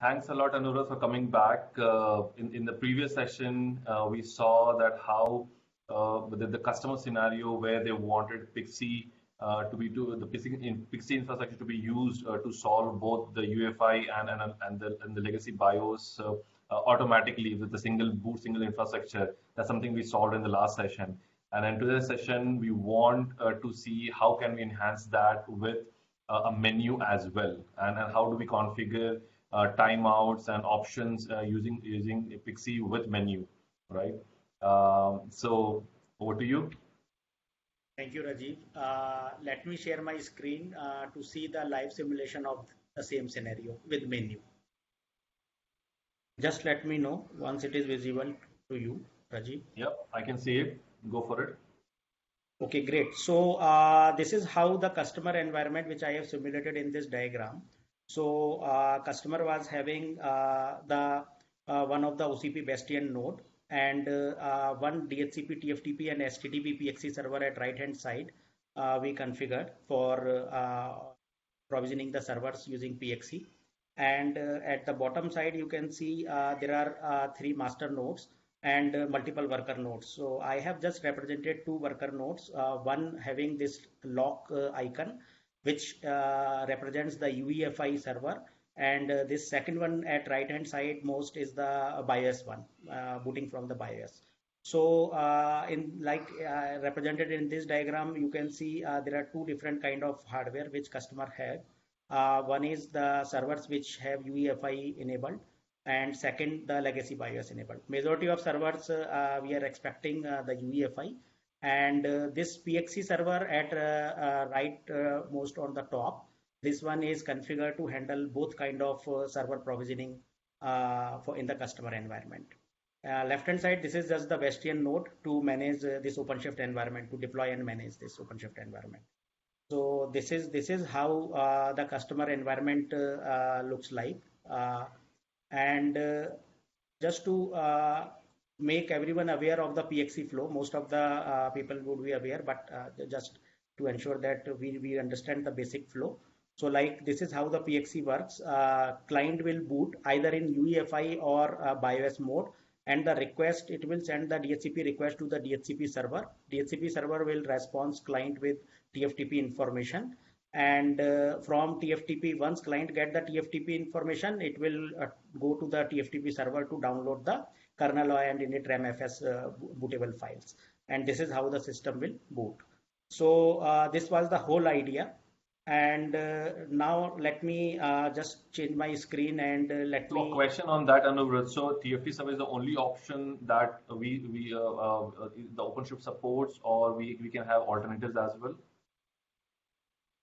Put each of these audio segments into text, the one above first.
Thanks a lot, Anurag, for coming back. In the previous session, we saw that how the customer scenario where they wanted Pixie the Pixie infrastructure to be used to solve both the UEFI and the legacy BIOS automatically with the single boot, single infrastructure. That's something we solved in the last session. And in today's session, we want to see how can we enhance that with a menu as well, and how do we configure timeouts and options using Pixie with menu, right? So over to you. Thank you, Rajiv. Let me share my screen to see the live simulation of the same scenario with menu. Just let me know once it is visible to you, Rajiv. Yep, I can see it. Go for it. Okay, great. So this is how the customer environment which I have simulated in this diagram. So customer was having the one of the OCP Bastion node and one DHCP, TFTP and HTTP PXE server at right hand side we configured for provisioning the servers using PXE. And at the bottom side you can see there are three master nodes and multiple worker nodes. So I have just represented two worker nodes, one having this lock icon which represents the UEFI server, and this second one at right hand side most is the BIOS one, booting from the BIOS. So in like represented in this diagram, you can see there are two different kind of hardware which customer have. One is the servers which have UEFI enabled, and second the legacy BIOS enabled. Majority of servers we are expecting the UEFI, and this PXE server at right most on the top, this one is configured to handle both kind of server provisioning for in the customer environment. Left hand side, this is just the Bastion node to manage this OpenShift environment, to deploy and manage this OpenShift environment. So this is how the customer environment looks like. And just to make everyone aware of the PXE flow, most of the people would be aware, but just to ensure that we understand the basic flow. So like this is how the PXE works. Client will boot either in UEFI or BIOS mode, and the request, it will send the DHCP request to the DHCP server. DHCP server will respond client with TFTP information, and from TFTP, once client get the TFTP information, it will go to the TFTP server to download the kernel and init RAMFS bootable files, and this is how the system will boot. So this was the whole idea. And now let me just change my screen and let So me. a question on that, Anuvrad. So TFT server is the only option that the OpenShift supports, or we can have alternatives as well.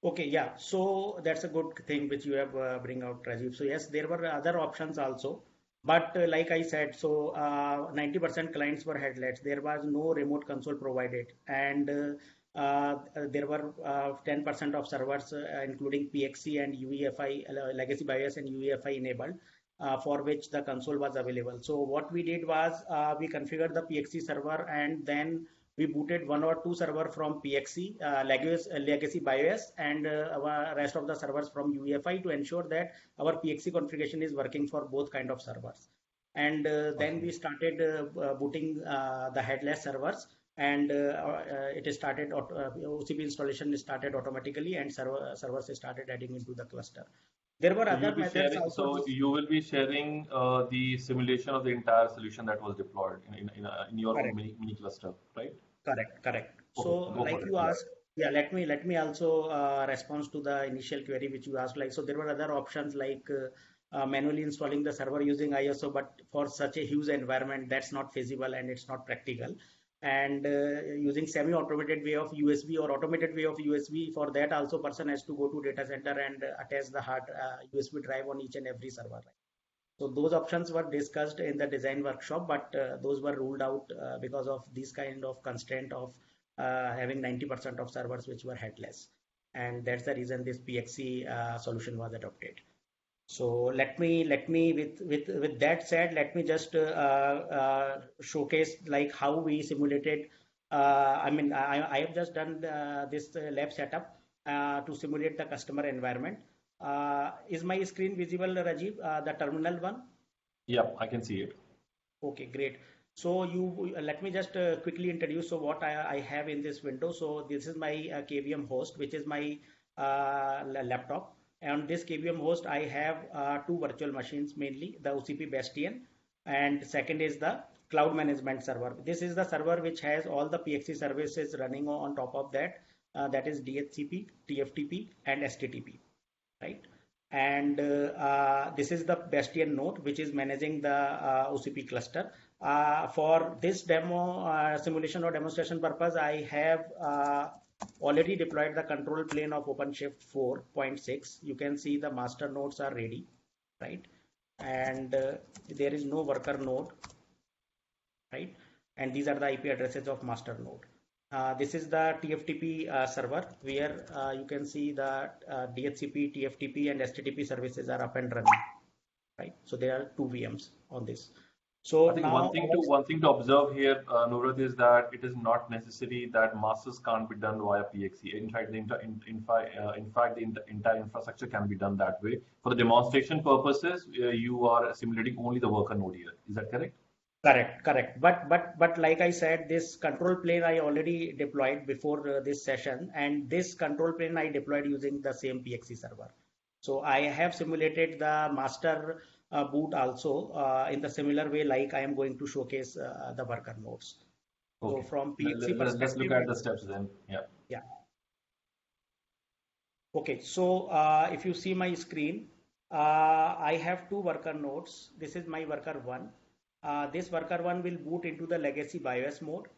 Okay, yeah. So that's a good thing which you have bring out, Rajiv. So yes, there were other options also, but like I said, so 90% clients were headless. There was no remote console provided, and there were 10% of servers, including PXE and UEFI, legacy BIOS and UEFI enabled, for which the console was available. So what we did was we configured the PXE server, and then we booted one or two server from PXE, legacy BIOS, and our rest of the servers from UEFI to ensure that our PXE configuration is working for both kind of servers. And then we started booting the headless servers, and it started OCP installation started automatically, and servers started adding into the cluster. There were other methods also. So you will be sharing the simulation of the entire solution that was deployed in your own mini cluster, right? Correct. Okay, So like you yeah. asked, yeah, let me also respond to the initial query which you asked. Like, so there were other options like manually installing the server using ISO, but for such a huge environment, that's not feasible and it's not practical. And using semi-automated way of USB or automated way of USB, for that also person has to go to data center and attach the hard USB drive on each and every server. So those options were discussed in the design workshop, but those were ruled out because of this kind of constraint of having 90% of servers which were headless, and that's the reason this PXE solution was adopted. So let me with that said, let me just showcase like how we simulated. I mean, I have just done this lab setup to simulate the customer environment. Is my screen visible, Rajiv? The terminal one? Yeah, I can see it. Okay, great. So you let me just quickly introduce so what I have in this window. So this is my KVM host, which is my laptop. And this KVM host, I have two virtual machines mainly, the OCP Bastion, and second is the cloud management server. This is the server which has all the PXE services running on top of that. That is DHCP, TFTP, and STTP, right? And this is the Bastion node, which is managing the OCP cluster. For this demo simulation or demonstration purpose, I have already deployed the control plane of OpenShift 4.6. You can see the master nodes are ready, right? And there is no worker node, right? And these are the IP addresses of master node. This is the TFTP server where you can see that DHCP, TFTP, and STTP services are up and running, right? So there are two VMs on this. So I think now one thing to observe here, Nurad, is that it is not necessary that masters can't be done via PXE. In fact, the entire infrastructure can be done that way. For the demonstration purposes, you are simulating only the worker node here. Is that correct? correct. But like I said, this control plane I already deployed before this session, and this control plane I deployed using the same PXE server. So I have simulated the master boot also in the similar way, like I am going to showcase the worker nodes. So Okay. from PXE Let's look perspective, at the steps then. Yeah. yeah. Okay, so if you see my screen, I have two worker nodes. This is my worker one. This worker one will boot into the legacy BIOS mode.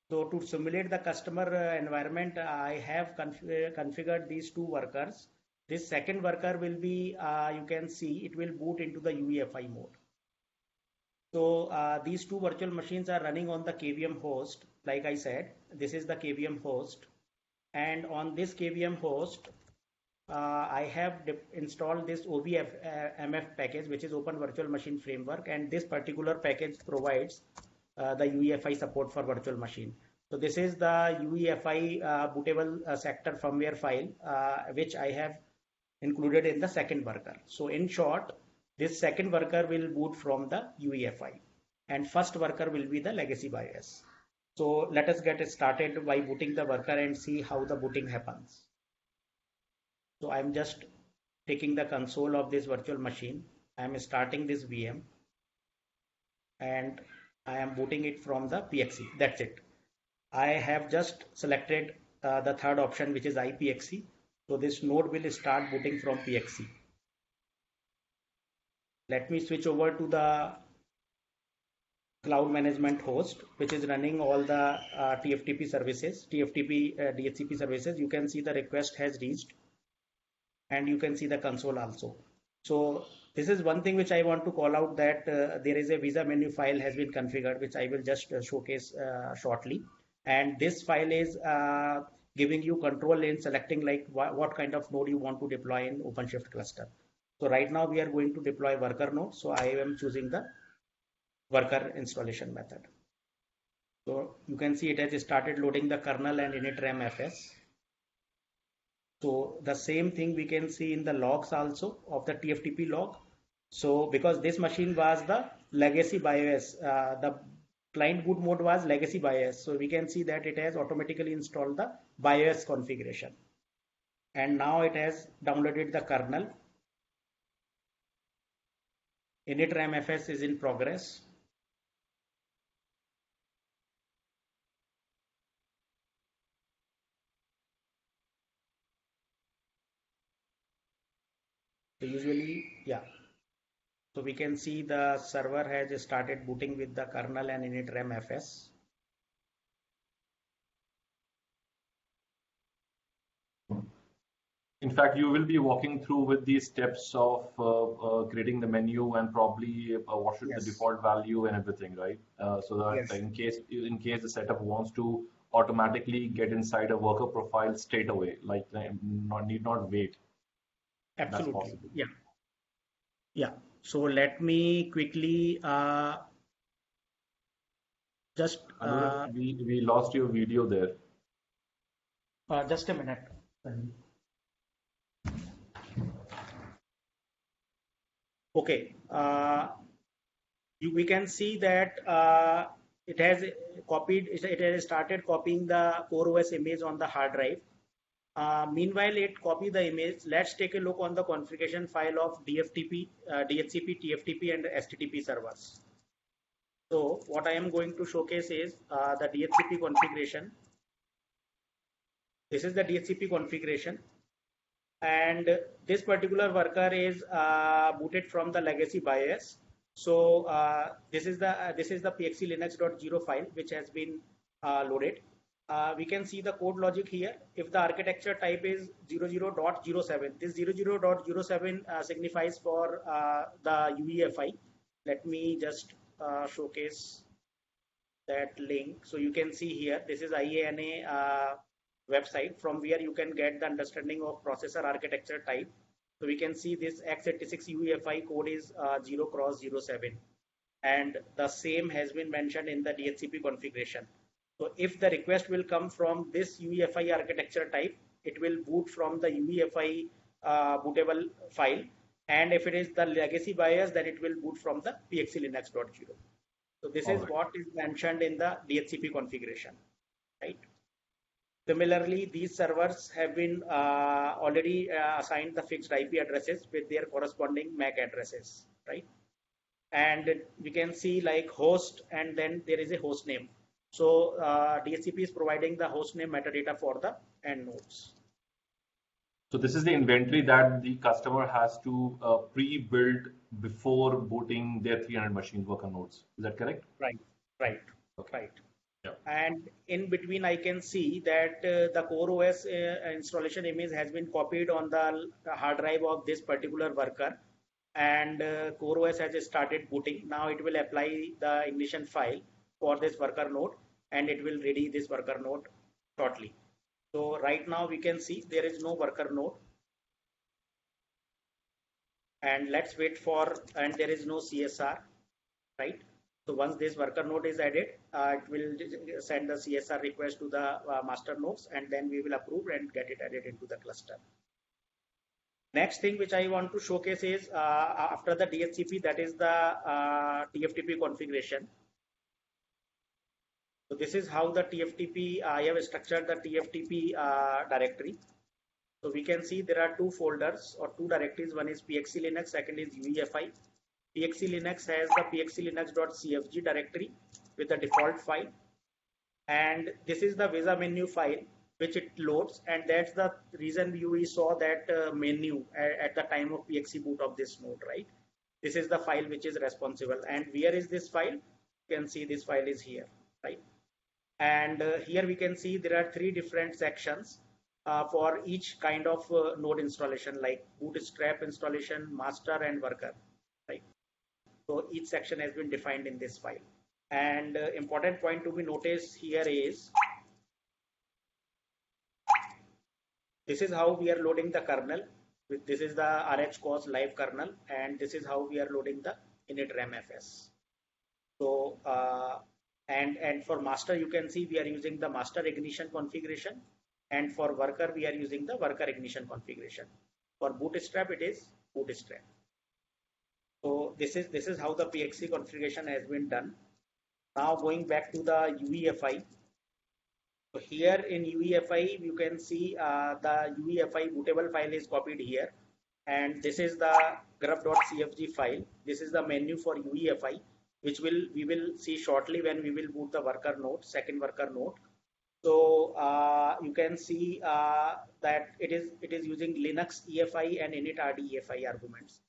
So to simulate the customer environment, I have configured these two workers. This second worker will be, you can see, it will boot into the UEFI mode. So these two virtual machines are running on the KVM host. Like I said, this is the KVM host. And on this KVM host, I have installed this OVMF package, which is Open Virtual Machine Framework, and this particular package provides the UEFI support for virtual machine. So this is the UEFI bootable sector firmware file, which I have included in the second worker. So in short, this second worker will boot from the UEFI, and first worker will be the legacy BIOS. So let us get started by booting the worker and see how the booting happens. So I'm just taking the console of this virtual machine. I'm starting this VM and I am booting it from the PXE. That's it. I have just selected the third option, which is iPXE. So this node will start booting from PXE. Let me switch over to the cloud management host, which is running all the TFTP services, TFTP DHCP services. You can see the request has reached, and you can see the console also. So this is one thing which I want to call out, that there is a visa menu file has been configured, which I will just showcase shortly. And this file is giving you control in selecting like what kind of node you want to deploy in OpenShift cluster. So right now we are going to deploy worker node. So I am choosing the worker installation method. So you can see it has started loading the kernel and initramfs. So the same thing we can see in the logs also of the TFTP log. So because this machine was the legacy BIOS, the client boot mode was legacy BIOS. So we can see that it has automatically installed the BIOS configuration. And now it has downloaded the kernel. initramfs is in progress. So usually, yeah. So we can see the server has started booting with the kernel and initramfs. In fact, you will be walking through with these steps of creating the menu and probably what should the default value and everything, right? So that in case the setup wants to automatically get inside a worker profile straight away, like need not wait. Absolutely. Yeah. Yeah. So let me quickly just we lost your video there. Just a minute. Okay, we can see that it has it has started copying the CoreOS image on the hard drive. Meanwhile, it copy the image. Let's take a look on the configuration file of DFTP, DHCP, TFTP, and HTTP servers. So what I am going to showcase is the DHCP configuration. This is the DHCP configuration, and this particular worker is booted from the legacy BIOS. So this is the pxc linux.0 file which has been loaded. We can see the code logic here. If the architecture type is 00.07, this 00.07 signifies for the UEFI. Let me just showcase that link. So you can see here, this is IANA website from where you can get the understanding of processor architecture type. So we can see this x86 UEFI code is 0x07, and the same has been mentioned in the DHCP configuration. So if the request will come from this UEFI architecture type, it will boot from the UEFI bootable file, and if it is the legacy BIOS, then it will boot from the pxclinux.0. So this is what is mentioned in the DHCP configuration, right? Similarly, these servers have been already assigned the fixed IP addresses with their corresponding MAC addresses, right? And we can see like host, and then there is a host name. So DHCP is providing the host name metadata for the end nodes. So this is the inventory that the customer has to pre-build before booting their 300 machines worker nodes. Is that correct? Right, right, okay. right. Yeah. And in between, I can see that the CoreOS installation image has been copied on the hard drive of this particular worker, and CoreOS has started booting. Now it will apply the ignition file for this worker node, and it will ready this worker node shortly. So right now we can see there is no worker node, and let's wait for, and there is no CSR, right? So once this worker node is added, it will send the CSR request to the master nodes, and then we will approve and get it added into the cluster. Next thing which I want to showcase is after the DHCP, that is the TFTP configuration. So this is how the TFTP, I have structured the TFTP directory. So we can see there are two folders or two directories. One is PXC Linux, second is UEFI. PXC Linux has the pxclinux.cfg directory with the default file, and this is the Visa menu file which it loads, and that's the reason we saw that menu at the time of PXC boot of this node, right? This is the file which is responsible, and where is this file? You can see this file is here, right? And here we can see there are three different sections for each kind of node installation, like bootstrap installation, master, and worker, right? So each section has been defined in this file. And important point to be noticed here is this is how we are loading the kernel. This is the rhcos live kernel, and this is how we are loading the init-ramfs. So and for master, you can see we are using the master ignition configuration, and for worker we are using the worker ignition configuration. For bootstrap, it is bootstrap. So this is how the PXC configuration has been done. Now going back to the UEFI. So here in UEFI, you can see the UEFI bootable file is copied here, and this is the grub.cfg file. This is the menu for UEFI, which we will see shortly when we will boot the worker node, second worker node. So you can see that it is using Linux EFI and initrd EFI arguments.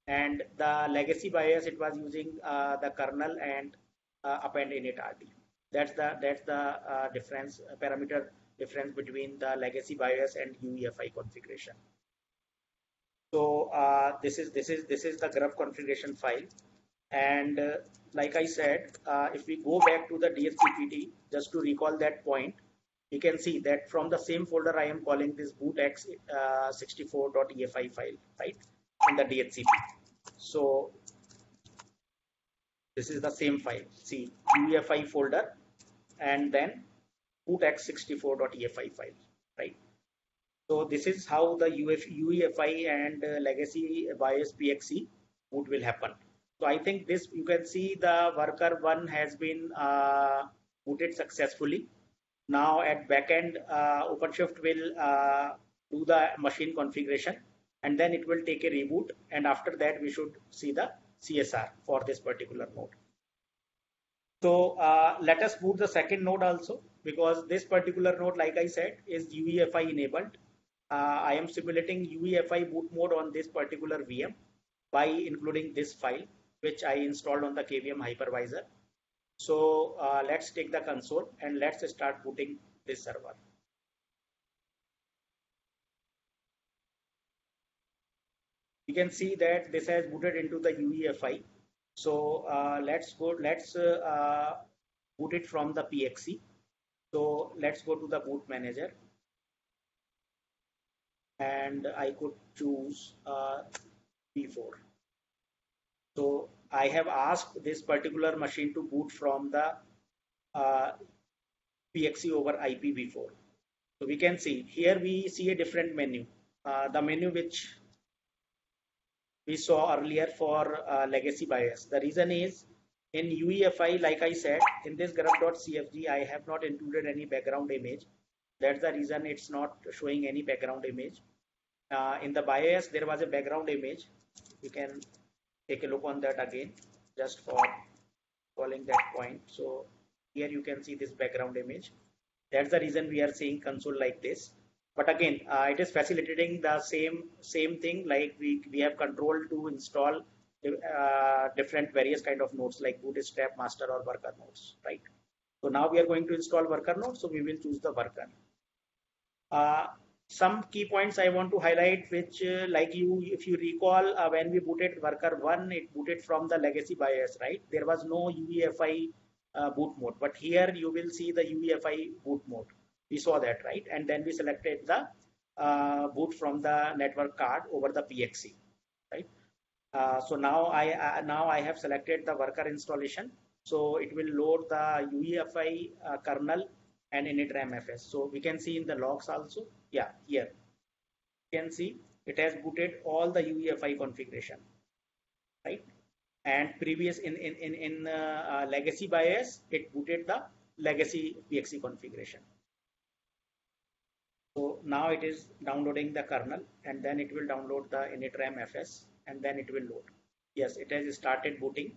And the legacy BIOS, it was using the kernel and append initrd. That's the difference, parameter difference between the legacy BIOS and UEFI configuration. So this is the grub configuration file, and like I said, if we go back to the DHCPT just to recall that point, you can see that from the same folder I am calling this bootx64.efi file, right, in the DHCP. So this is the same file. See, UEFI folder and then bootx64.efi file, right? So this is how the UEFI and legacy BIOS PXC boot will happen. So I think this, you can see the worker one has been booted successfully. Now at backend, OpenShift will do the machine configuration, and then it will take a reboot. And after that, we should see the CSR for this particular node. So let us boot the second node also, because this particular node, like I said, is UEFI enabled. I am simulating UEFI boot mode on this particular VM by including this file, which I installed on the KVM hypervisor. So let's take the console and let's start booting this server. You can see that this has booted into the UEFI. So let's boot it from the PXE. So let's go to the boot manager, and I could choose P4. So I have asked this particular machine to boot from the PXE over IPv4. So we can see here, we see a different menu, the menu which we saw earlier for legacy BIOS. The reason is, in UEFI, like I said, in this grub.cfg, I have not included any background image. That's the reason it's not showing any background image. In the BIOS, there was a background image. You can take a look on that again, just for calling that point. So here you can see this background image. That's the reason we are seeing console like this. But again, it is facilitating the same thing, like we have control to install different various kind of nodes like bootstrap, master, or worker nodes, right? So now we are going to install worker node, so we will choose the worker. Some key points I want to highlight, which if you recall, when we booted worker 1, it booted from the legacy BIOS, right? There was no UEFI boot mode, but here you will see the UEFI boot mode. We saw that, right? And then we selected the boot from the network card over the PXE, right? So now I have selected the worker installation. So it will load the UEFI kernel and initramfs. So we can see in the logs also. Yeah, here you can see it has booted all the UEFI configuration, right? And previous in legacy BIOS, it booted the legacy PXE configuration. So now it is downloading the kernel, and then it will download the initramfs, and then it will load. Yes, it has started booting.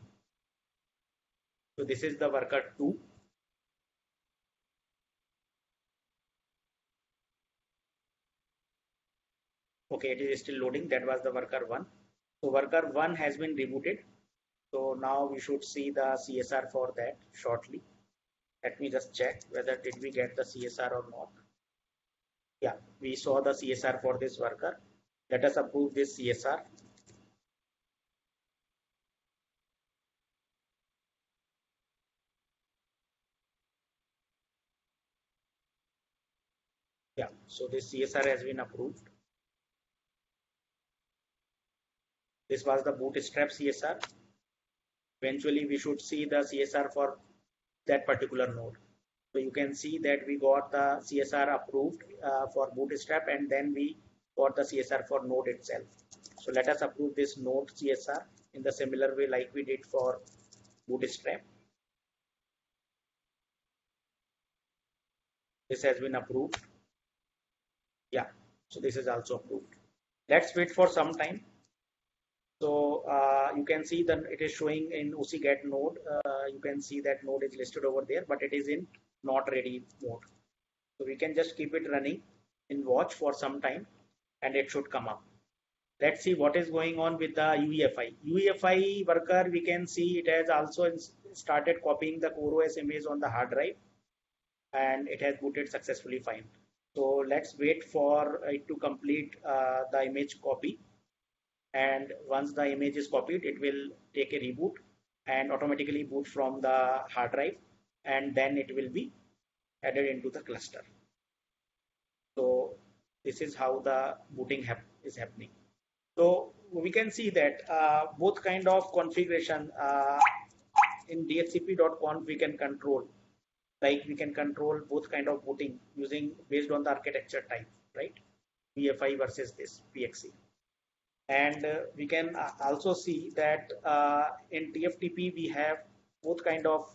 So this is the worker 2. Okay, it is still loading. That was the worker 1. So worker 1 has been rebooted. So now we should see the CSR for that shortly. Let me just check whether did we get the CSR or not. Yeah, we saw the CSR for this worker. Let us approve this CSR. Yeah, so this CSR has been approved. This was the bootstrap CSR. Eventually, we should see the CSR for that particular node. So you can see that we got the CSR approved for bootstrap, and then we got the CSR for node itself. So let us approve this node CSR in the similar way like we did for bootstrap. This has been approved. Yeah, so this is also approved. Let's wait for some time. So you can see that it is showing in OCGET node. You can see that node is listed over there, but it is in not ready mode. So we can just keep it running in watch for some time, and it should come up. Let's see what is going on with the UEFI. UEFI worker, we can see it has also started copying the CoreOS image on the hard drive, and it has booted successfully fine. So let's wait for it to complete the image copy. And once the image is copied, it will take a reboot and automatically boot from the hard drive, and then it will be added into the cluster. So this is how the booting is happening. So we can see that both kind of configuration in dhcp.conf we can control. Like we can control both kind of booting using based on the architecture type, right? BFI versus this PXE. And we can also see that in TFTP we have both kind of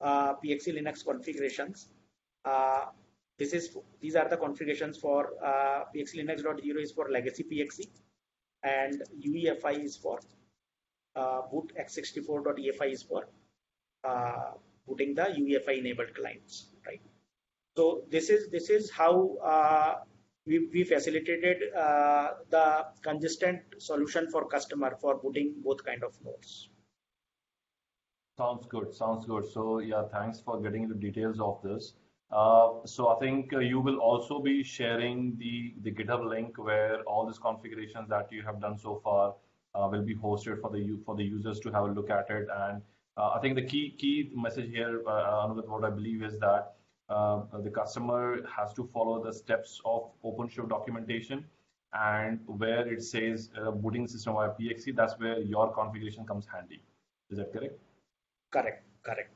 PXE Linux configurations. Uh, these are the configurations for PXE Linux.0 is for legacy PXE, and UEFI is for boot x64.efi is for booting the UEFI enabled clients, right? So this is how we facilitated the consistent solution for customer for booting both kind of nodes. Sounds good. Sounds good. So yeah, thanks for getting into details of this. So I think you will also be sharing the GitHub link where all these configurations that you have done so far will be hosted for the users to have a look at it. And I think the key message here, Anurag, what I believe is that the customer has to follow the steps of OpenShift documentation, and where it says booting system via PXE, that's where your configuration comes handy. Is that correct? Correct, correct.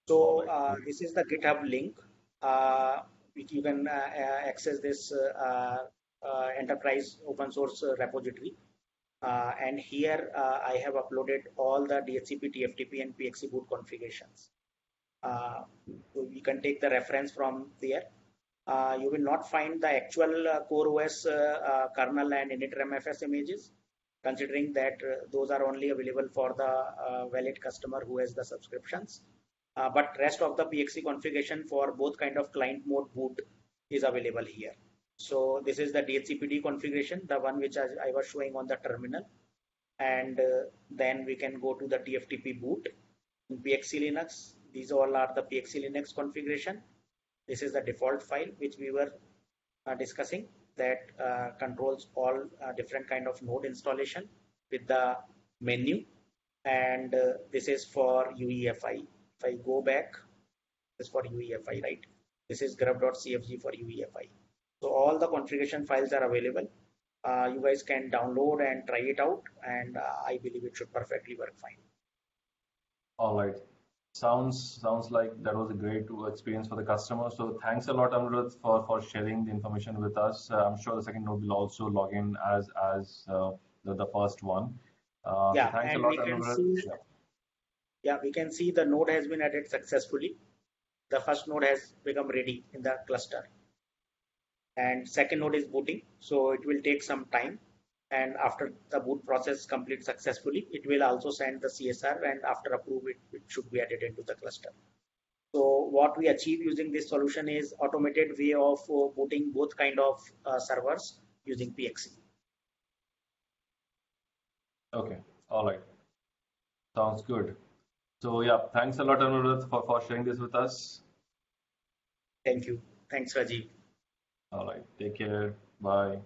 All So right, cool. this is the GitHub link. Which you can access this enterprise open source repository. And here I have uploaded all the DHCP, TFTP, and PXE boot configurations. So you can take the reference from there. You will not find the actual CoreOS kernel and initramfs images, considering that those are only available for the valid customer who has the subscriptions. But rest of the PXE configuration for both kind of client mode boot is available here. So this is the DHCPD configuration, the one which I was showing on the terminal. And then we can go to the TFTP boot in PXE Linux. These all are the PXE Linux configuration. This is the default file which we were discussing, that controls all different kind of node installation with the menu. And this is for UEFI. If I go back, this is for UEFI, right? This is grub.cfg for UEFI. So all the configuration files are available. You guys can download and try it out, and I believe it should perfectly work fine. All right. Sounds like that was a great experience for the customer. So thanks a lot, Amrit, for sharing the information with us. I'm sure the second node will also log in as the first one. So Yeah, thanks a and lot, we can Amrit. see, Yeah. yeah, we can see the node has been added successfully. The first node has become ready in the cluster, and second node is booting, so it will take some time. And after the boot process completes successfully, it will also send the CSR, and after approve it should be added into the cluster. So what we achieve using this solution is automated way of booting both kind of servers using PXE. Okay. All right. Sounds good. So yeah, thanks a lot, Anuruddh, for sharing this with us. Thank you. Thanks, Rajiv. All right. Take care. Bye.